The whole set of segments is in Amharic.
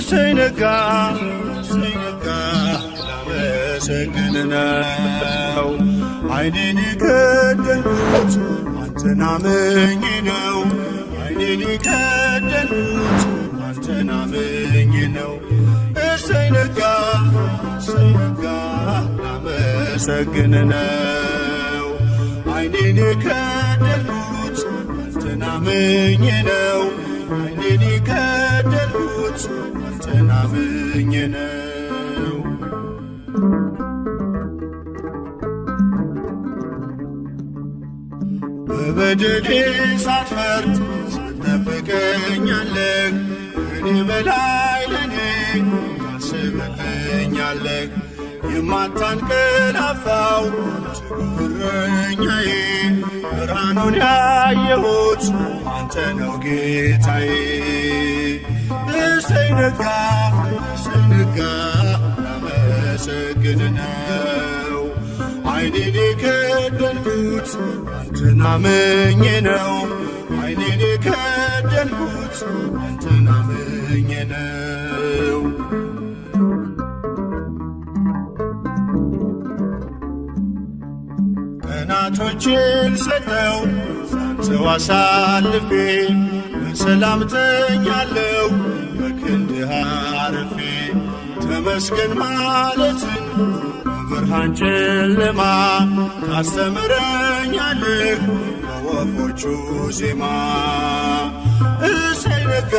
እሰይ ነጋ ላመሰግን ነው። ዓይኔን የከደንኩት አንተን አምኜ ነው። ዓይኔን የከደንኩት አንተን አምኜ ነው። እሰይ ነጋ ላመሰግን ነው። ዓይኔን የከደንኩት አንተን አምኜ ነው። ዓይኔን የከደንኩት አንተን አምኜ ነው። በበደሌ ሳትፈርድ ትጠብቀኛለህ። ከእኔ በላይ ለእኔ ታስብልኛለህ። የማታንቀላፋው ትጉህ እረኛዬ ብርሃኑን ያየሁት አንተ ነው ጌታዬ። እሰይ ነጋ ላመሰግን ነው። ዓይኔን የከደንኩት አንተን አምኜ ነው። ዓይኔን የከደንኩት አንተን አምኜ ነው። ቀናቶቼን ሰጠው ላንተው አሳልፌ በሰላም ተኛለሁ በክንድህ አርፌ። ተመስገን ማለትን በብርሃን ጨለማ ታስተምረኛለህ በወፎቹ ዜማ። እሰይ ነጋ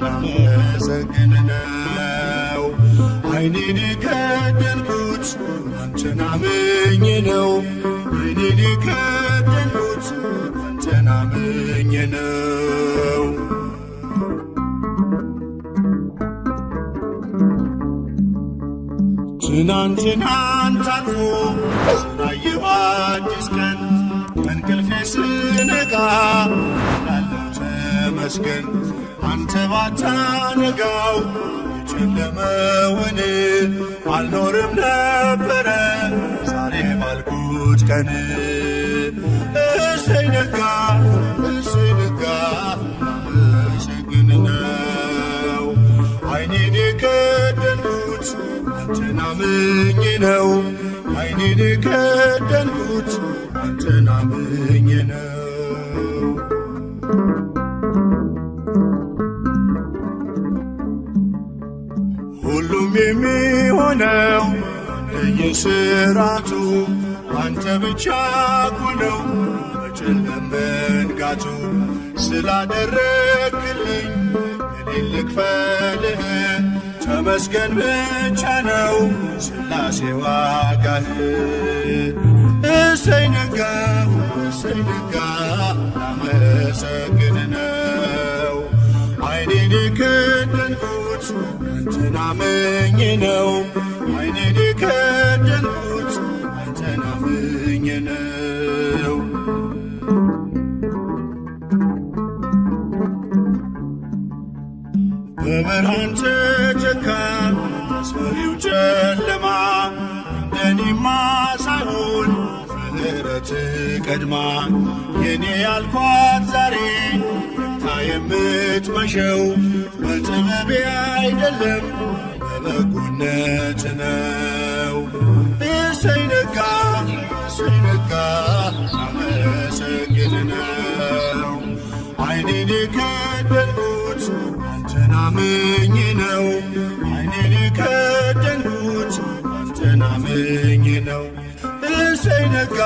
ላመሰግን ነው። ዓይኔን የከደንኩት አንተን አምኜ ነው። ዓይኔን የከደንኩት አንተን አምኜ ነው። ትናንትናን ታልፎ ስላየሁ አዲስ ቀን ከእንቅልፌ ስነቃ ላለው ተመስገን። አንተ ባታነጋው የጨለመውን አልኖርም ነበረ ዛሬ ባልኩት ቀን። እሰይ ነጋ ላመሰግን ነው። ዓይኔን የከደንኩት አንተን አምኜ ነው። ዓይኔን የከደንኩት አንተን አምኜ ነው። ሁሉም የሚሆነው እንደየሥርዓቱ አንተ ብቻ እኮ ነው በጨለማ መንጋቱ። ስላደረግልኝ እኔን ልክፈልህ ተመስገን ብቻ ነው ሥላሴ ዋጋህ። እሰይ ነጋ ላመሰግን ነው። ዓይኔን የከደንኩት አንተን አምኜ ነው። ዓይኔን የከደንኩት አንተን አምኜ ነው። በብርሃን ተተካ አስፈሪው ጨለማ። እንደኔማ ሳይሆን ምሕረት ቀድማ የኔ ያልኳት ዛሬ ፈታ የምትመሸው በጥበቤ አይደለም በበጎነት ነው። እሰይ ነጋ ላመሰግን ነው። ዓይኔን የከደንኩት አንተን አምኜ ነው። ዓይኔን የከደንኩት አንተን አምኜ ነው። እሰይ ነጋ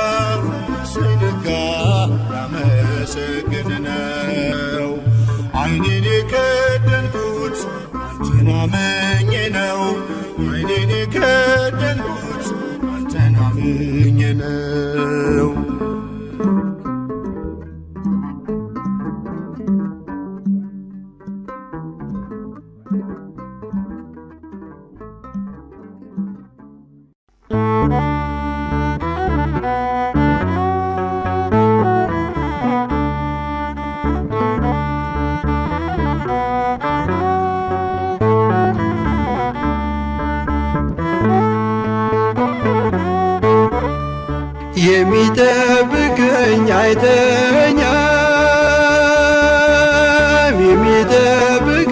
ላመሰግን ነው። ዓይኔን የከደንኩት አንተን አምኜ ነው። ዓይኔን የከደንኩት አንተን አምኜ ነው። የሚጠብቀኝ አይተኛም የሚጠብቀኝ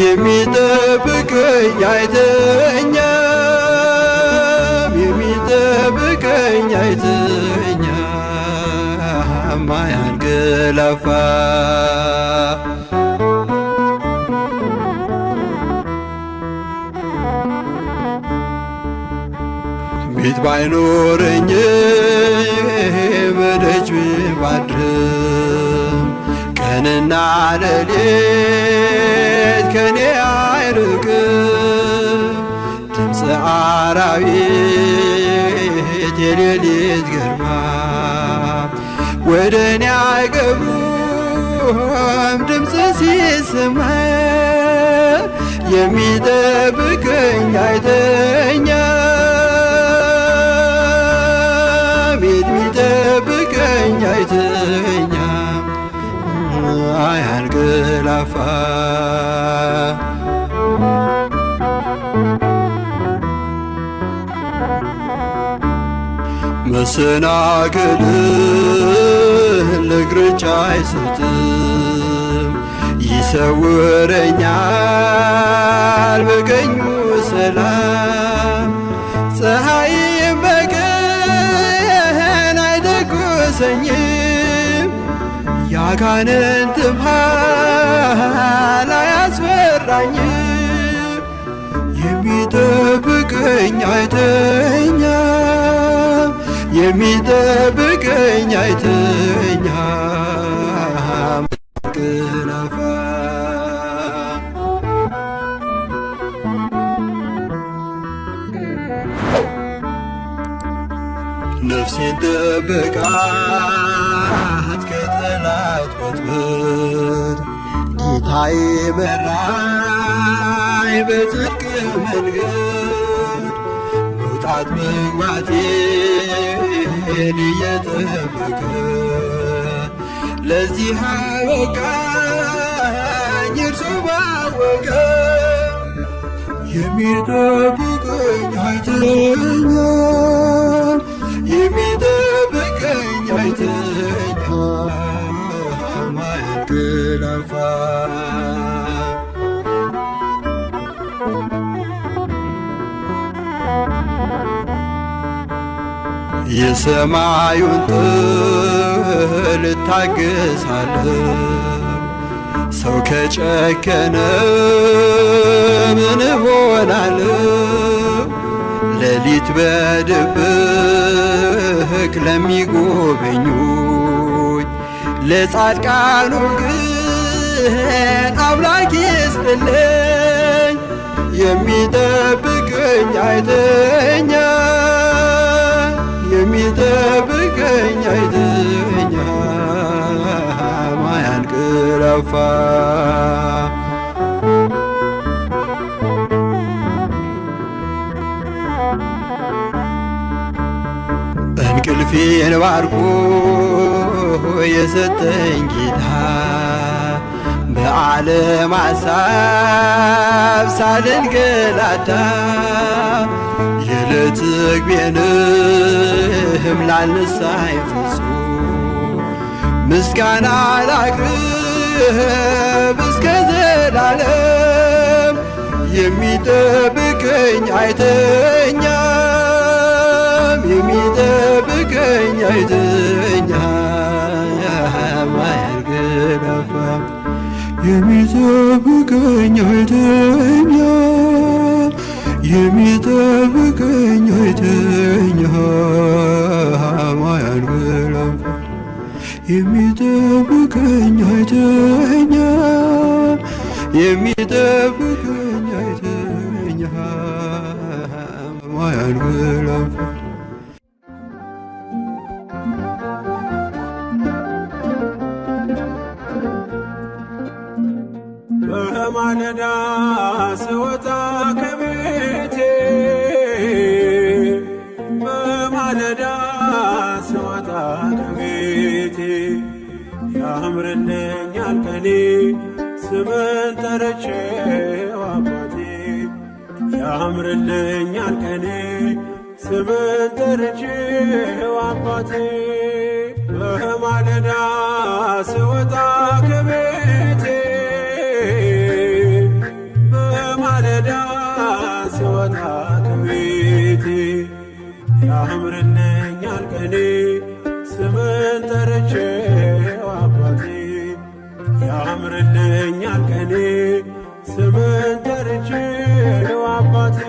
የሚጠብቀኝ አይተኛም፣ የሚጠብቀኝ አይተኛም አያንገላፋ። ቤት ባይኖረኝ በደጅ ባድርም ቀንና ሌሊት ከኔ አይርቅም። ድምፀ አራዊት የሌሊት ግርማ ወደ እኔ አይገቡም። ድምፅ ሲሰማ የሚጠብቀኝ አይተኛም፣ የሚጠብቀኝ አይተኛም አያንገላፋ። መሰናክልን ለእግሮች አይሰጥም፣ ይሰውረኛል በቀኙ ሰላም። ፀሐይም በቀን አይተኩሰኝም፣ ያጋንንትም ኃይል አያስፈራኝም። የሚጠብቀኝ አይተኛም፣ የሚጠብቀኝ አይተኛም አያንገላፋ። ነፍሴን ጠበቃት ከጠላት ወጥመድ፣ ጌታዬ መራኝ በጽድቅ መንገድ። መውጣት መግባቴን እየጠበቀ ለዚህ አበቃኝ እርሱ ባወቀ። የሚጠብቀኝ አይተኛም፣ የሚጠብቀኝ አይተኛም አያንገላፋ። የሰማዩን ጥል እታገሳለሁ፣ ሰው ከጨከነ ምን እሆናለሁ? ሌሊት በድብቅ ለሚጎበኙኝ ለጻድቃኑ ግን አምላክ ይስጥልኝ። የሚጠብቀኝ አይተኛም፣ የሚጠብቀኝ አይተኛም አያንገላፋ። እንቅልፌን ባርኮ የሰጠኝ ጌታ በዓለም ሐሳብ ሳልንገላታ የዕለት ምግቤንም ላልነሳኝ ፍጹም ምስጋና ላቅርብ እስከ ዘላለም። የሚጠብቀኝ አይተኛም፣ የሚጠብቀኝ አይተኛም አያንገላፋም። የሚጠብቀኝ አይተኛም፣ የሚጠብቀኝ አይተኛም አያንገላፋም። የሚጠብቀኝ አይተኛም፣ የሚጠብቀኝ አይተኛም አያንገላፋም። በማለዳ ስወጣ ከቤቴ በማለዳ ስወጣ ከቤቴ ያምርልኛል ቀኔ ስምን ጠርቼው አባቴ ያምርልኛል ቀኔ ስምን ጠርቼው አባቴ በማለዳ ስወጣ ከቤቴ ያምርልኛል ቀኔ ስምን ጠርቼው አባቴ ያምርልኛል ቀኔ ስምን ጠርቼው አባቴ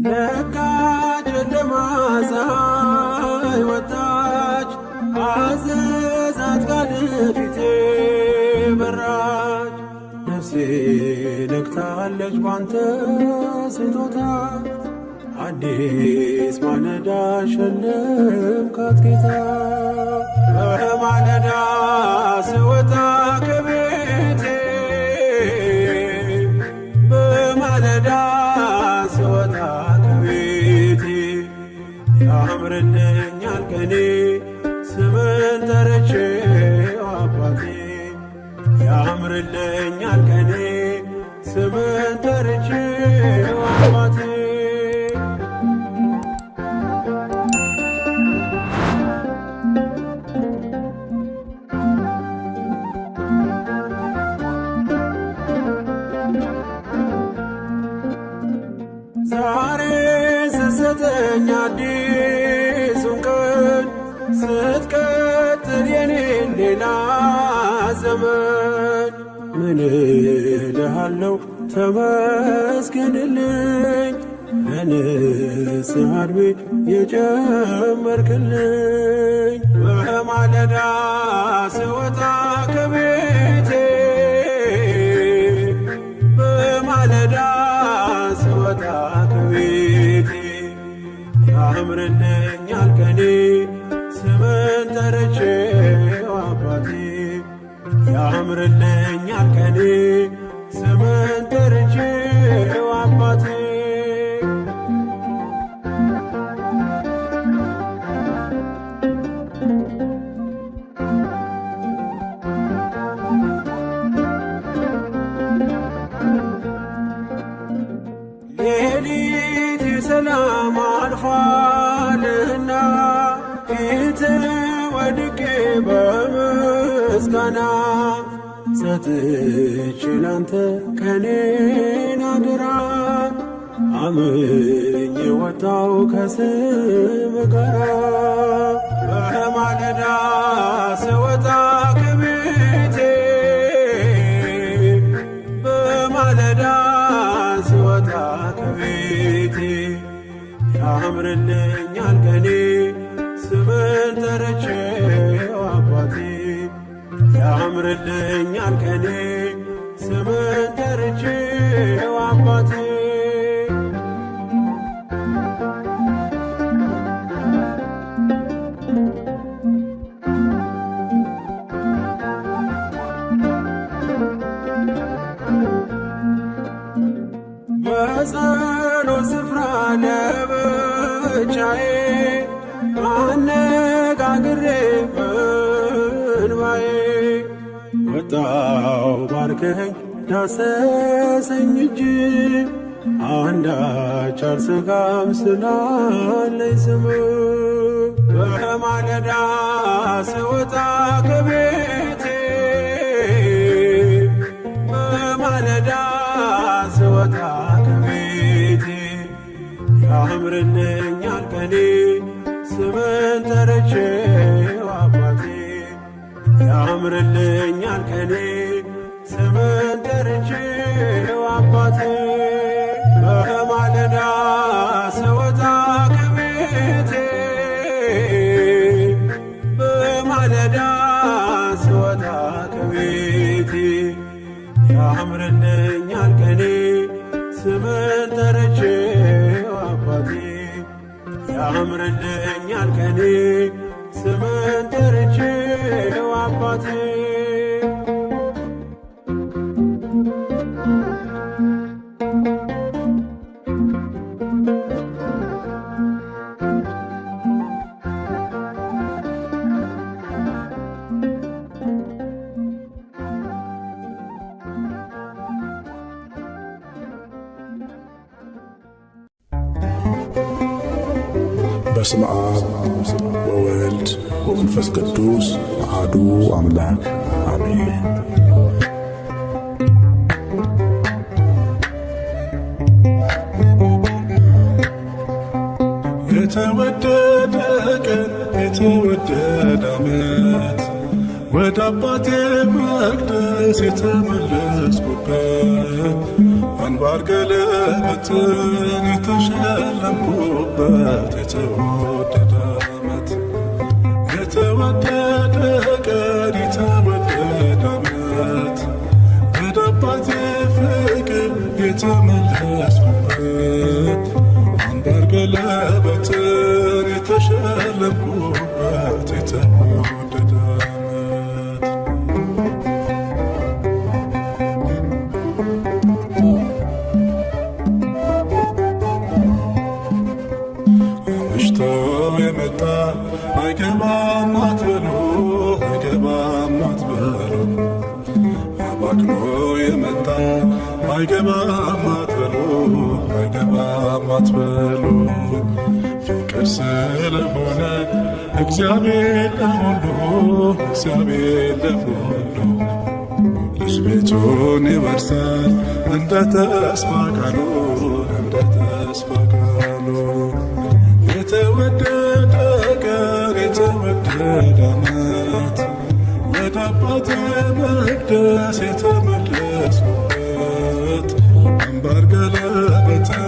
ለካ ጨለማ ፀሐይ ወጣች አዘዛት ቃል ፊቴ በራች ነፍሴ ነግታለች ባንተ ስጦታ አዲስ ማለዳ ሸለምካት ጌታ በማለዳ ስወጣ ከቤቴ በማለዳ ስወጣ ከቤቴ ያምርልኛል ቀኔ ስምን ጠርቼው አባቴ ያምርልኛል ቀኔ ስምን ጠርቼው አባቴ ዛሬ ስትሰጠኝ አዲሱን ቀን ስትቀጥል የኔን ሌላ ዘመን ምን እልሃለሁ ተመስገንልኝ ለንስሐ ዕድሜ የጨመርክልኝ በማለዳ ስወጣ ከቤቴ በማለዳ ስወጣ ከቤቴ ያምርልኛል ቀኔ ስምን ጠርቼው አባቴ ያምርልኛል ቀኔ ስምን ጠርቼው አባቴ ሌሊት የሰላም አልፏልና ፊት ወድቄ በምስጋና ሰጥቼ ላንተ ቀኔን አደራ አምኜ ወጣው ከስም ጋራ በማለዳ ስወጣ ከቤቴ በማለዳ ስወጣ ከቤቴ ያምርልኛል ቀኔ ስምን ጠርቼው አባቴ ያምርልኛል ቀኔ ስምን ጠርቼው አባቴ በጸሎት ስፍራ ለብቻዬ አነጋግሬ በእንባዬ ወጣው ባርከኝ ዳሰሰኝ እጅ አንዳች አልሰጋም ስላለኝ ስም በማለዳ ስወጣ ከቤቴ በማለዳ ስወጣ ከቤቴ ያምርልኛል ቀኔ ስምን ጠርቼው አባቴ ያምርልኛል ቀኔ ስምን ጠርቼው አባቴ በማለዳ ስወጣ ከቤቴ በማለዳ ስወጣ ከቤቴ ያምርልኛል ቀኔ ስምን ጠርቼው አባቴ ያምርልኛል ቀኔ ስምን ጠርቼው አባቴ በስመ አብ ወወልድ ወመንፈስ ቅዱስ አሐዱ አምላክ አሜን። የተወደደ ቀን የተወደደ ዓመት ወደ አባቴ መቅደስ የተመለስኩበት አንባር ገለበትን የተሸለምኩበት የተወደደ ዓመት የተወደደ ቀን የተወደደ ዓመት ወደ አባቴ ፍቅር የተመለስኩበት አንባር ገለበትን የተሸለምኩበት የተወደደ የመጣ አይገባም አትበሉ አይገባም አትበሉ አባክኖ የመጣ አይገባም አትበሉ አይገባም አትበሉ ፍቅር ስለሆነ እግዚአብሔር ለሁሉ እግዚአብሔር ለሁሉ ልጅ ቤቱን ይወርሳል እንደ ተስፋ ቃሉ እንደ ተስፋ ቃሉ የተወደደ ቀን የተወደደ ዓመት ወደ አባቴ መቅደስ የተመለስኩበት አንባር ገለበትን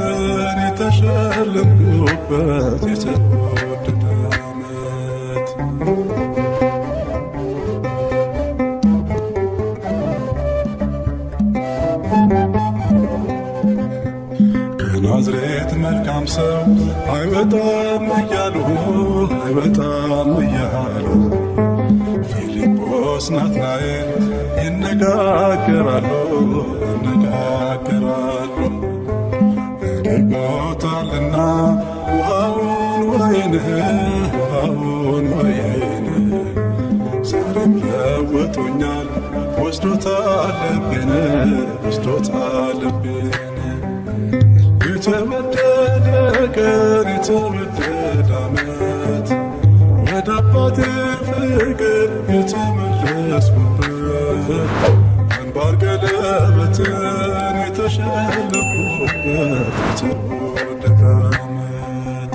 የተሸለምኩበት የተወደደ ዓመት ከናዝሬት መልካም ሰው አይወጣም እያሉ አይወጣም እያሉ ፊልጶስ ናትናኤል ይነጋገራሉ ይነጋገራሉ አድርጎታልና ውሃውን ወይን ዛሬም ለውጦኛል ወስዶታል ልቤን ወስዶታል ልቤን የተወደደ ቀን የተወደደ ዓመት ወደ አባቴ ፍቅር የተመለስኩበት አንባር ገለበትን የተሸለምኩበት የተወደደ ዓመት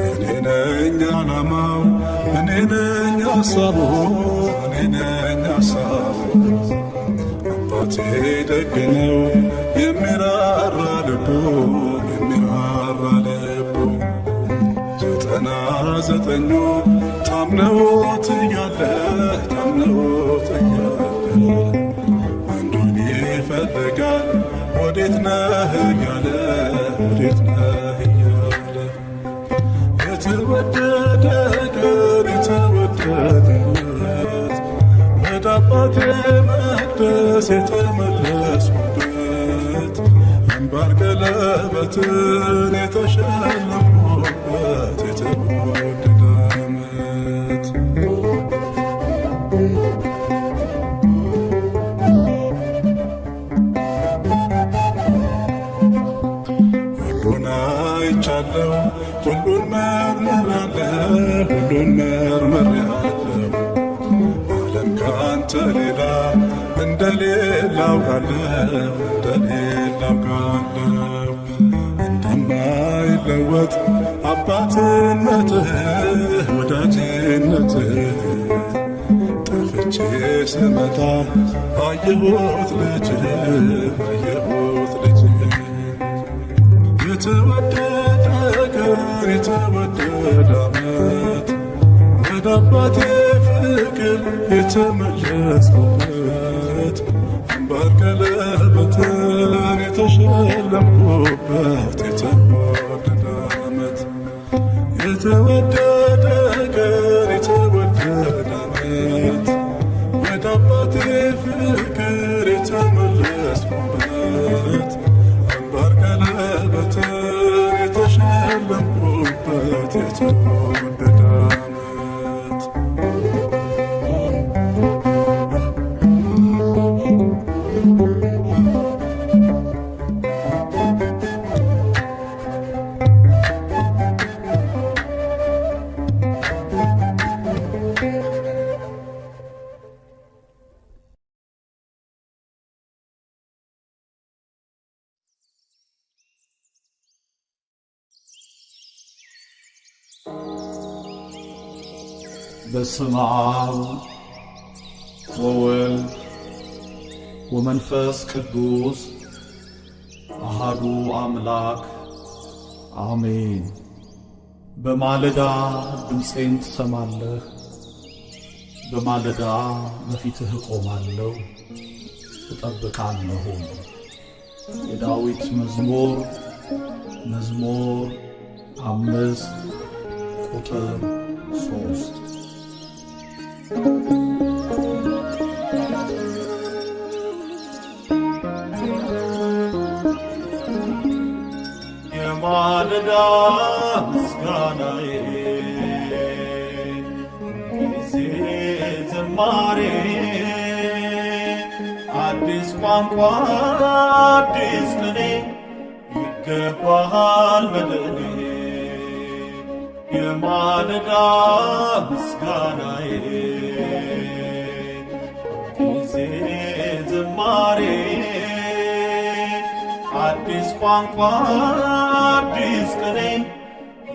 እኔ ነኝ ዓላማው እኔ ነኝ ሐሳቡ እኔ ነኝ ሐሳቡ አባቴ ደግ ነው የሚራራ ልቡ የሚራራ ልቡ 99 ታምነውት እያለ አንዱን ይፈልጋል ወዴት ነህ እያለ ወዴት ነህ እያለ የተወደደ ቀን የተወደደ ዓመት ወደ አባቴ መቅደስ የተመለስኩበት አንባር ገለበትን የተሸለምኩበት የተወደደ ዓመት ሁሉን አይቻለሁ ሁሉን መርምሬአለሁ ዓለም ካንተ ሌላ እንደሌላ አውቃለሁ እንደማይለወጥ አባትነትህ ወዳጅነትህ ጠፍቼ ስመጣ አየሁት ልጅህ የተወደደ ቀን የተወደደ ዓመት ወደ አባቴ ፍቅር የተመለስኩበት አንባር ገለበትን የተሸለምኩበት የተወደደ ዓመት የተወደደ ቀን የተወደደ ዓመት ወደ አባቴ ፍቅር የተመለስኩበት አንባር ገለበትን የተሸለምኩበት የተወደደ ዓመት በስመ አብ ወወልድ ወመንፈስ ቅዱስ አሐዱ አምላክ አሜን። በማለዳ ድምፄን ትሰማለህ፣ በማለዳ በፊትህ እቆማለሁ እጠብቃለሁ። የዳዊት መዝሙር 5 ቁጥር 3። የማለዳ ምስጋናዬ ጊዜ ዝማሬ አዲስ ቋንቋ አዲስ ቅኔ ይገባሃል መድኔ። የማለዳ ምስጋናዬ ጊዜ ዝማሬ አዲስ ቋንቋ አዲስ ቅኔ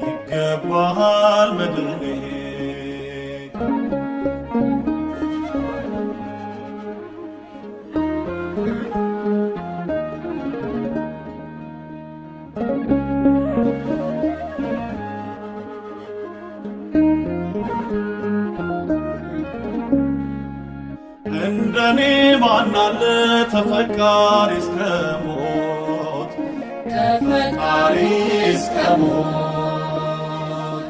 ይገባሃል መድኔ። እንደኔ ማናለ ተፈቃሪ እስከ ሞት ተፈቃሪ እስከ ሞት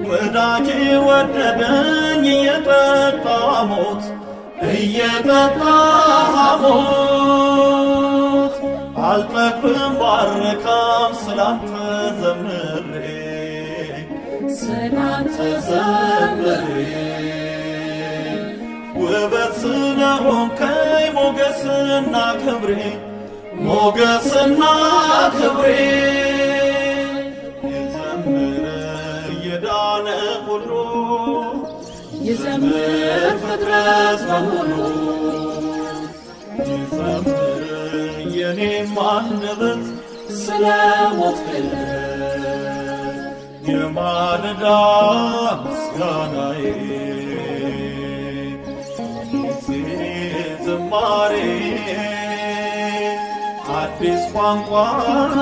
ወዳጄ ወደደኝ እየጠጣ ሞት እየጠጣ ሞት አልጠግብም ባረካም ስላንተ ዘምሬ ስላንተ ዘምሬ ውበት ስለሆንከኝ ሞገስና ክብሬ ሞገስና ክብሬ ይዘምር የዳነ ሁሉ ይዘምር ፍጥረት በሙሉ ይዘምር የኔም አንደበት ስለ ሞትክለት። የማለዳ ምስጋናዬ ዝማሬ አዲስ ቋንቋ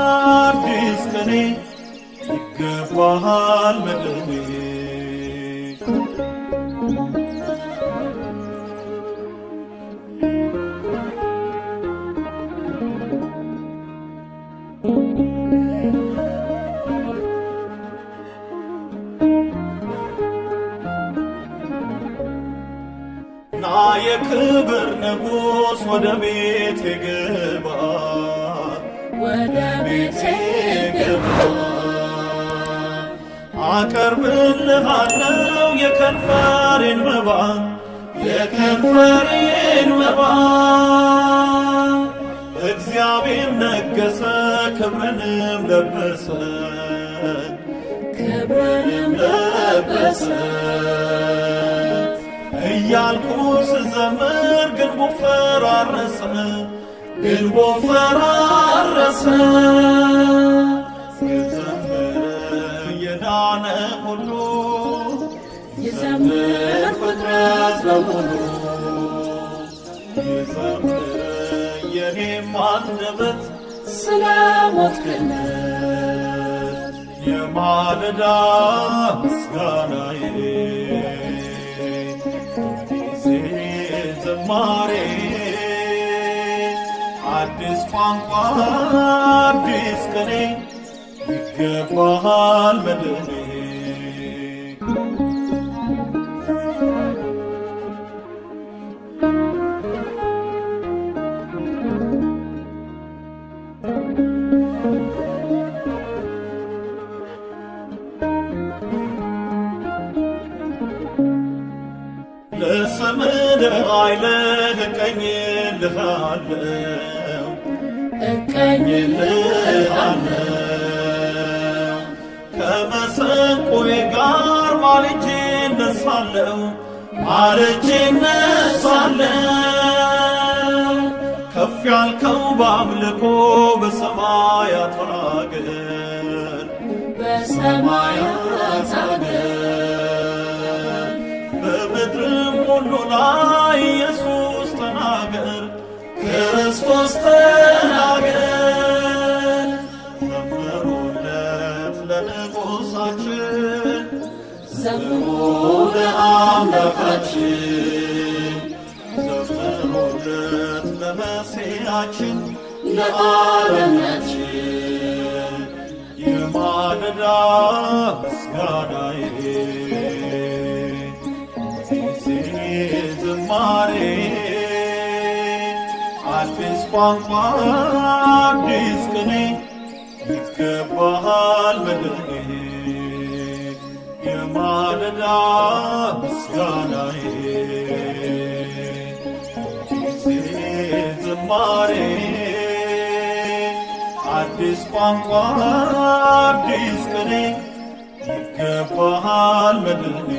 አዲስ ቅኔ ይገባሃል መድኔ። ና የክብር ንጉሥ ወደ ቤቴ ግባ ወደ ቤቴ ግባ አቀርብልሃለው የከንፈሬን መባ የከንፈሬን መባ። እግዚአብሔር ነገሰ ክብርንም ለበሰ ክብርንም ለበሰ እያልኩ ስዘምር ግንቡ ፈራረሰ ግንቡ ፈራረሰ። ይዘምር የዳነ ሁሉ ይዘምር ፍጥረት በሙሉ ይዘምር የኔም አንደበት ስለ ሞትክለት። የማለዳ ምስጋናዬ ዝማሬ አዲስ ቋንቋ አዲስ ቅኔ ይገባሃል መድኔ። ለስምህ ኃይልህ እቀኝልሃለሁ እባርካለሁ እቀኝልሃለሁ ከመሰንቆዬ ጋር ማልጄ እነሳለሁ ማልጄ እነሳለሁ ከፍ ያልከው በአምልኮ በሰማያት አገር በሰማያት አገር በምድርም ሁሉ ላይ ኢየሱስ ተናገር ክርስቶስ ተናገር ዘምሩለት ለንጉሣችን ዘምሩ ለአምላካችን ዘምሩለት ለመሲያችን ለአረኛችን የማለዳ ምስጋናዬ ጊዜ ዝማሬ አዲስ ቋንቋ አዲስ ቅኔ ይገባሃል መድኔ የማለዳ ምስጋናዬ ጊዜ ዝማሬ አዲስ ቋንቋ አዲስ ቅኔ ይገባሃል መድኔ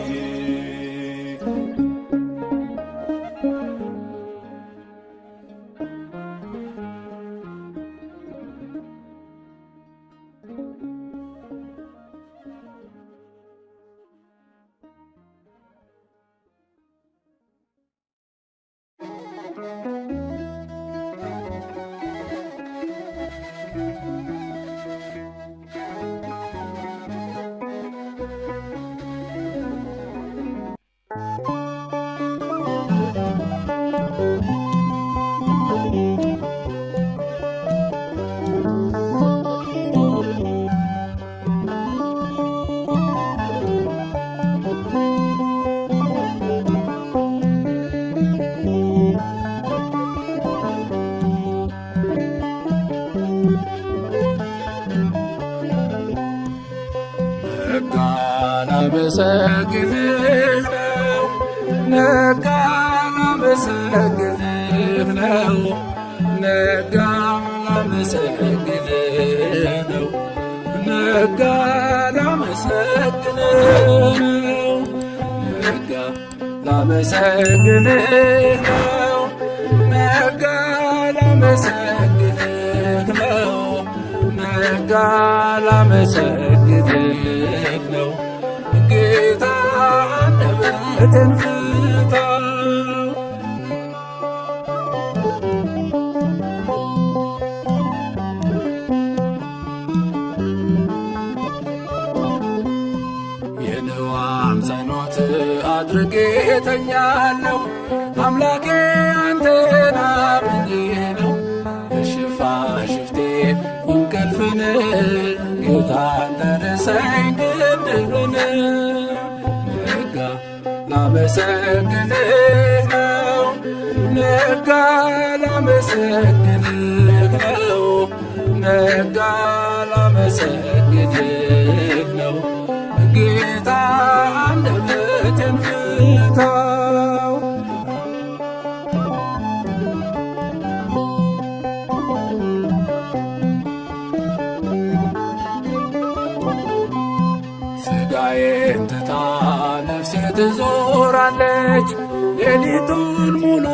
ላመሰግንህ ነው ነጋ ላመሰግንህ ነው ነጋ ላመሰግንህ ነው ነጋ ላመሰግንህ ነው ነጋ ላመሰግንህ ነው ነጋ ላመሰግንህ ነው ነጋ ላመሰግንህ ነው ጌታ አንደበቴን ፍታው የነዋም ጸሎት አድርጌ ተኛለሁ አምላኬ አንተን አምኜ ነው በሽፋሽፍቴ እንቅልፍን ጌታ ተነሳኝ ግድህን ነጋ ላመሰግንህ ነው ነጋ ላመሰግንህ ነው ነጋ ላመሰግንህ ነው ጌታ አንደበቴን ፍታው ሥጋዬን ትታ ነፍሴ ትዞራለች ሌሊቱን ሙሉ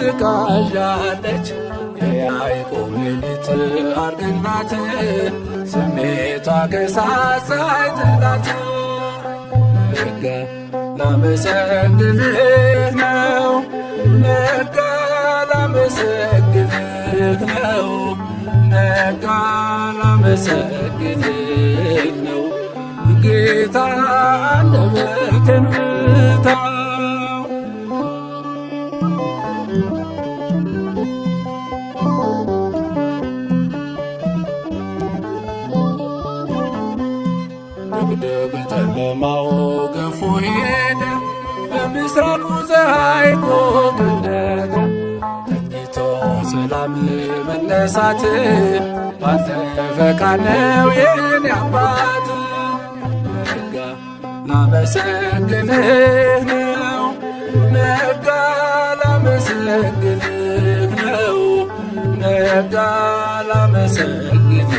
ትቃዣለች የያዕቆብ ሌሊት አርግናት ስሜቷ ከሳሳይ ጥላት ነጋ ላመሰግንህ ነው ነጋ ላመሰግንህ ነው ነጋ ላመሰግንህ ነው ጌታ አንደበቴን ፍታው ድቅድቅ ጨለማው ገፎ ሄደ በምስራቁ ፀሐይ ቆቀለለ ተኝቶ ሰላም መነሳት ባንተ ፈቃድ ነው የኔ አባት ነጋ ላመሰግንህ ነው ነጋ ላመሰግንህ ነው ነጋ ላመሰግንህ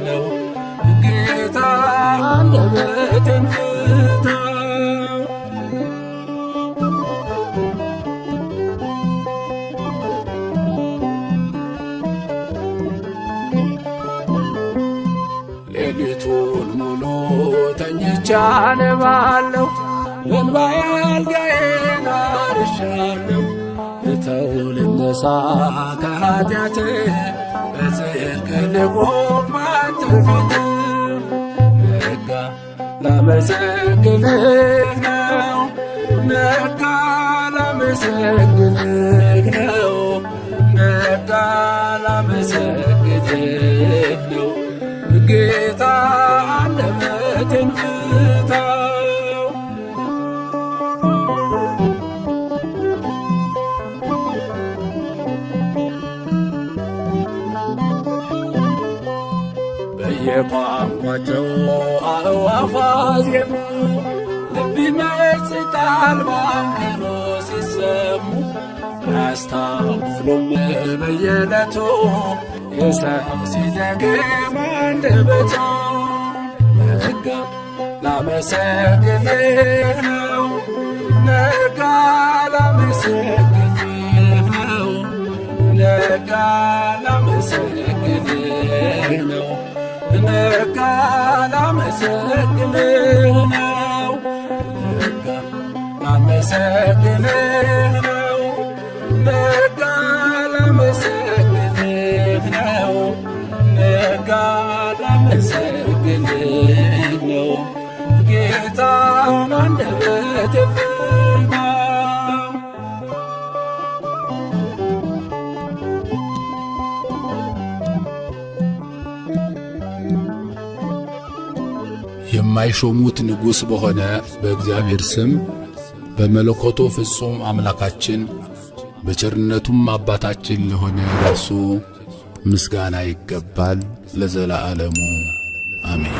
ነው ጌታ አንደበቴን ፍታው። ሌሊቱን ሙሉ ተኝቼ አነባለሁ በእንባዬ አልጋዬን አርሻለሁ። ልተው ልነሳ ከኃጢአቴ በጽድቅ ልቆም ባንተ ፊት ነጋ ላመሰግንህ ነው ነጋ ላመሰግንህ ነው ነጋ ላመሰግንህ ነው ጌታ አንደበቴን ፍታው። በየቋንቋቸው አዕዋፋት ዜሙ ልብ ይመስጣል ባንክሮ ሲሰሙ አያስታውሉም በየዕለቱ የሰው ሲዘግም አንደበቱ ነጋ ላመሰግንህ ነው ነጋ ላመሰግንህ ነው ነጋ ላመሰግንህ ነው ነጋ ላመሰግንህ ነው ነጋ ላመሰግንህ ነው ነጋ ላመሰግንህ ነው ነጋ ላመሰግንህ ነው ጌታን አንደበቴ ፍታው። የማይሾሙት ንጉሥ በሆነ በእግዚአብሔር ስም በመለኮቱ ፍጹም አምላካችን በቸርነቱም አባታችን ለሆነ ለእርሱ ምስጋና ይገባል ለዘላለሙ አሜን።